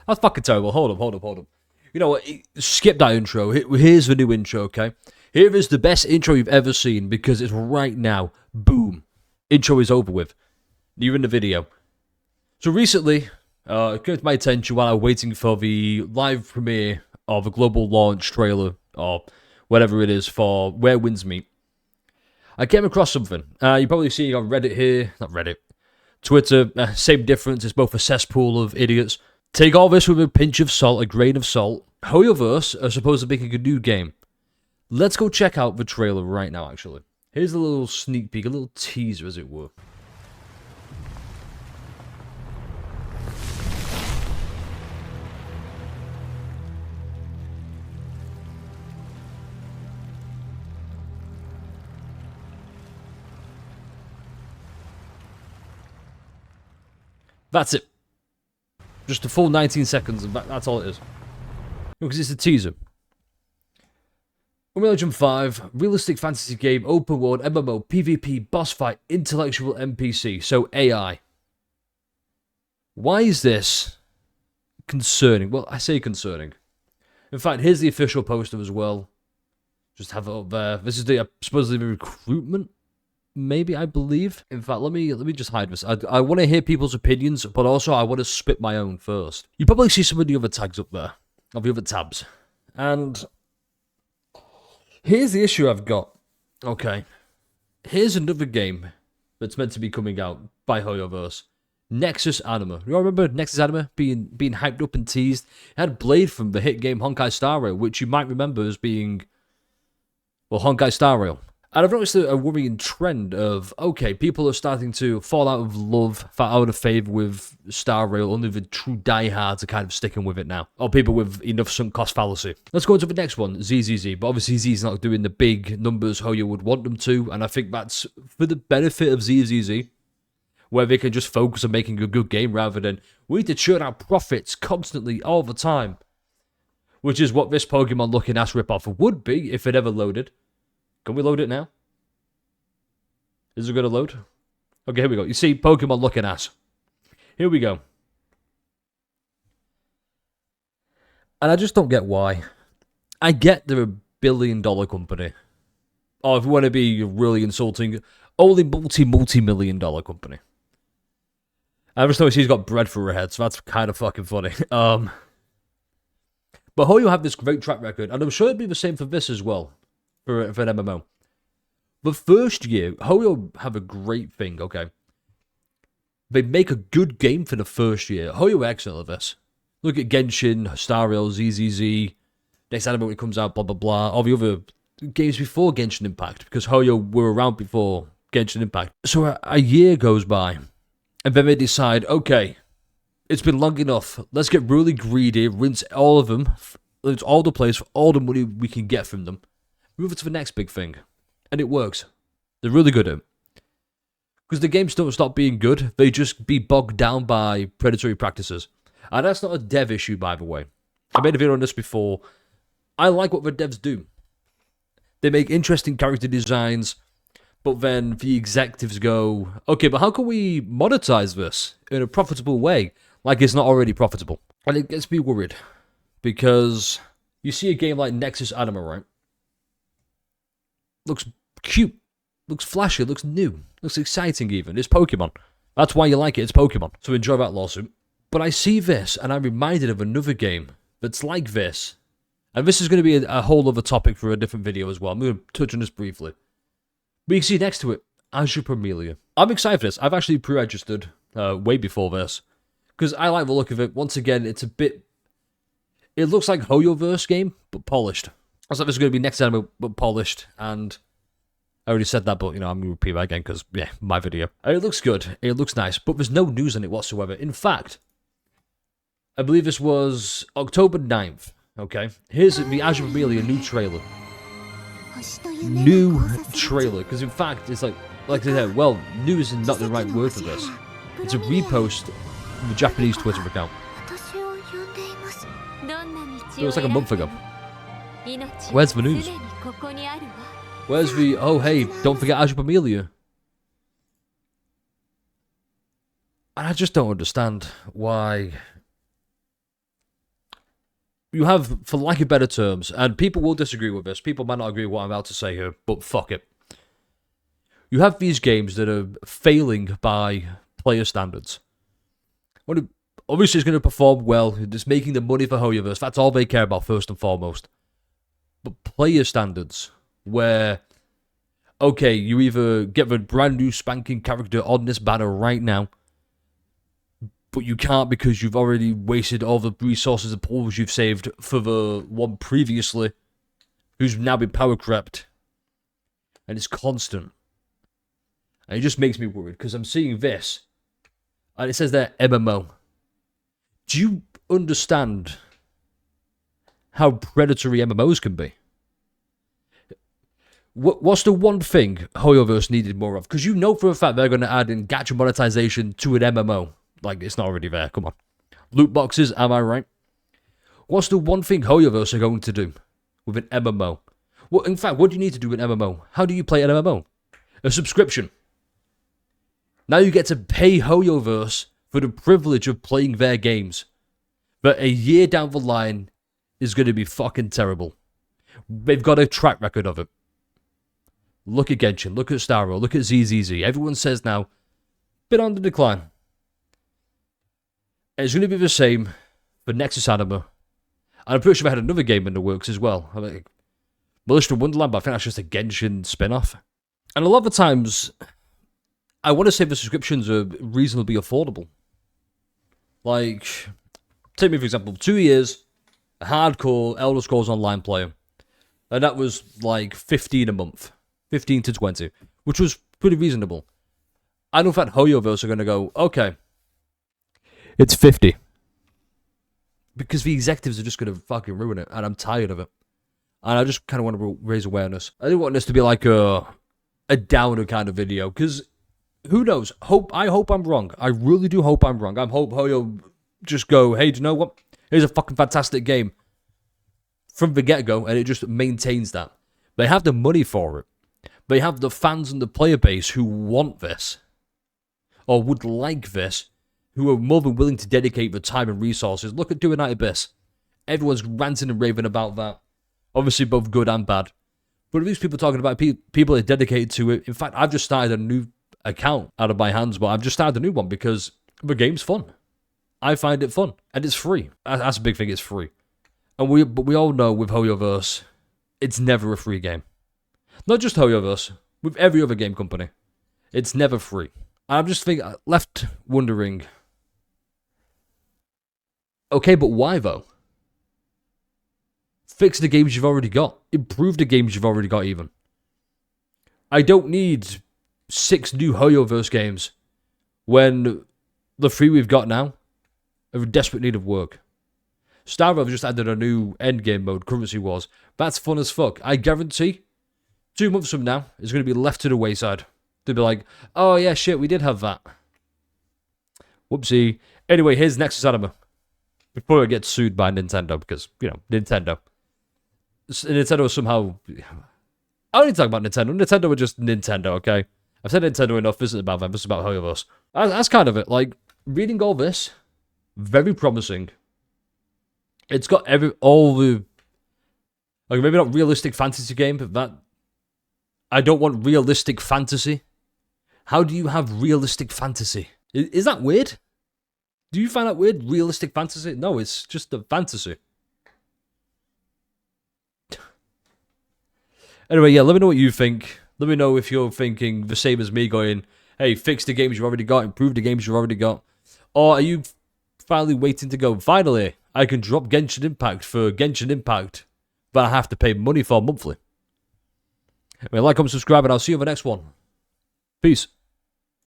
That's fucking terrible. Hold up. You know what? Skip that intro. Here's the new intro, okay? Here is the best intro you've ever seen because it's right now. Boom. Intro is over with. You're in the video. So recently, it came to my attention while I was waiting for the live premiere of a global launch trailer, or whatever it is, for Where Winds Meet. I came across something. You probably see it on Reddit here. Not Reddit. Twitter. Same difference. It's both a cesspool of idiots. Take all this with a pinch of salt, a grain of salt. Hoyoverse are supposed to be making a new game. Let's go check out the trailer right now, actually. Here's a little sneak peek, a little teaser, as it were. That's it. Just a full 19 seconds, and that's all it is. Because it's a teaser. Unreal Engine 5, realistic fantasy game, open world, MMO, PvP, boss fight, intellectual NPC, so AI. Why is this concerning? Well, I say concerning. In fact, here's the official poster as well. Just have it up there. This is the supposedly the recruitment. Maybe, I believe. In fact, let me just hide this. I want to hear people's opinions, but also I want to spit my own first. You probably see some of the other tags up there, of the other tabs. And here's the issue I've got. Okay. Here's another game that's meant to be coming out by Hoyoverse. Nexus Anima. You all remember Nexus Anima being hyped up and teased? It had Blade from the hit game Honkai Star Rail, which you might remember as being, well, Honkai Star Rail. And I've noticed a worrying trend of, okay, people are starting to fall out of love, out of favour with Star Rail. Only the true diehards are kind of sticking with it now. Or people with enough sunk cost fallacy. Let's go into the next one, ZZZ. But obviously ZZ's not doing the big numbers how you would want them to. And I think that's for the benefit of ZZZ, where they can just focus on making a good game rather than we need to churn out profits constantly all the time. Which is what this Pokemon Looking Ass ripoff would be if it ever loaded. Can we load it now? Is it going to load? Okay, here we go. You see, Pokemon Looking Ass. Here we go. And I just don't get why. I get they're $1 billion company. Or if you want to be really insulting, only multi-million dollar company. I just noticed she's got bread for her head, so that's kind of fucking funny. But Hoyo have this great track record, and I'm sure it'd be the same for this as well. For an MMO. The first year, Hoyo have a great thing, okay? They make a good game for the first year. Hoyo are excellent at this. Look at Genshin, Star Rail, ZZZ, next anime when it comes out, blah, blah, blah. All the other games before Genshin Impact, because Hoyo were around before Genshin Impact. So a year goes by, and then they decide, okay, it's been long enough. Let's get really greedy, rinse all of them, rinse all the players for all the money we can get from them. Move it to the next big thing. And it works. They're really good at it. Because the games don't stop being good, they just be bogged down by predatory practices. And that's not a dev issue, by the way. I made a video on this before. I like what the devs do. They make interesting character designs, but then the executives go, okay, but how can we monetize this in a profitable way? Like it's not already profitable. And it gets me worried. Because you see a game like Nexus Anima, right? Looks cute, looks flashy, looks new, looks exciting even. It's Pokemon. That's why you like it, it's Pokemon. So enjoy that lawsuit. But I see this, and I'm reminded of another game that's like this. And this is going to be a whole other topic for a different video as well. I'm going to touch on this briefly. But you can see next to it, Azure Pamelia. I'm excited for this. I've actually pre-registered way before this. Because I like the look of it. Once again, it's a bit... It looks like Hoyoverse game, but polished. I thought this was going to be next anime, but polished, and I already said that, but, you know, I'm going to repeat that again, because, yeah, my video. And it looks good, it looks nice, but there's no news on it whatsoever. In fact, I believe this was October 9th, okay? Here's the Azure Pamelia new trailer. New trailer, because in fact, it's like I said, well, new is not the right word for this. It's a repost from the Japanese Twitter account. It was like a month ago. Where's the news? Where's the, oh hey, don't forget Azure Pamelia? And I just don't understand why you have, for lack of better terms, and people will disagree with this, people might not agree with what I'm about to say here, but fuck it. You have these games that are failing by player standards. Obviously, it's going to perform well. It's making the money for Hoyoverse. That's all they care about first and foremost. But player standards, where, okay, you either get the brand new spanking character on this banner right now, but you can't because you've already wasted all the resources and pools you've saved for the one previously, who's now been power crept. And it's constant. And it just makes me worried, because I'm seeing this, and it says there, MMO. Do you understand how predatory MMOs can be? What's the one thing Hoyoverse needed more of? Because you know for a fact they're going to add in gacha monetization to an MMO. Like, it's not already there, come on. Loot boxes, am I right? What's the one thing Hoyoverse are going to do with an MMO? Well, in fact, what do you need to do with an MMO? How do you play an MMO? A subscription. Now you get to pay Hoyoverse for the privilege of playing their games. But a year down the line is going to be fucking terrible. They've got a track record of it. Look at Genshin, look at Starro, look at ZZZ. Everyone says now, bit on the decline. And it's going to be the same for Nexus Anima. And I'm pretty sure they had another game in the works as well. I mean, Melissa Wonderland, but I think that's just a Genshin spin-off. And a lot of the times, I want to say the subscriptions are reasonably affordable. Like, take me for example, 2 years, a hardcore Elder Scrolls Online player. And that was like 15 a month. 15 to 20. Which was pretty reasonable. I know that Hoyoverse are going to go, okay, it's 50. Because the executives are just going to fucking ruin it. And I'm tired of it. And I just kind of want to raise awareness. I don't want this to be like a downer kind of video. Because who knows? I hope I'm wrong. I really do hope I'm wrong. I hope Hoyo just go, hey, do you know what? Here's a fucking fantastic game. From the get-go. And it just maintains that. They have the money for it. They have the fans and the player base who want this. Or would like this. Who are more than willing to dedicate the time and resources. Look at Doing Night Abyss. Everyone's ranting and raving about that. Obviously both good and bad. But at least people talking about people are dedicated to it. In fact, I've just started a new account out of my hands. But I've just started a new one because the game's fun. I find it fun. And it's free. That's a big thing, it's free. And we all know with Hoyoverse, it's never a free game. Not just Hoyoverse. With every other game company. It's never free. And I'm just left wondering, okay, but why though? Fix the games you've already got. Improve the games you've already got even. I don't need 6 new Hoyoverse games when the 3 we've got now are in desperate need of work. Starro just added a new endgame mode, Currency Wars. That's fun as fuck. I guarantee 2 months from now, it's going to be left to the wayside. They'll be like, oh yeah, shit, we did have that. Whoopsie. Anyway, here's Nexus Anima. Before I get sued by Nintendo, because, you know, Nintendo somehow... I don't need to talk about Nintendo. Nintendo are just Nintendo, okay? I've said Nintendo enough. This isn't about them. This is about Hoyoverse. That's kind of it. Like, reading all this, very promising. It's got all the... Like, maybe not realistic fantasy game, but that... I don't want realistic fantasy. How do you have realistic fantasy? Is that weird? Do you find that weird? Realistic fantasy? No, it's just a fantasy. Anyway, yeah, let me know what you think. Let me know if you're thinking the same as me, going, hey, fix the games you've already got, improve the games you've already got. Or are you finally waiting to go, finally, I can drop Genshin Impact for Genshin Impact, but I have to pay money for monthly. Anyway, like, comment, subscribe, and I'll see you in the next one. Peace.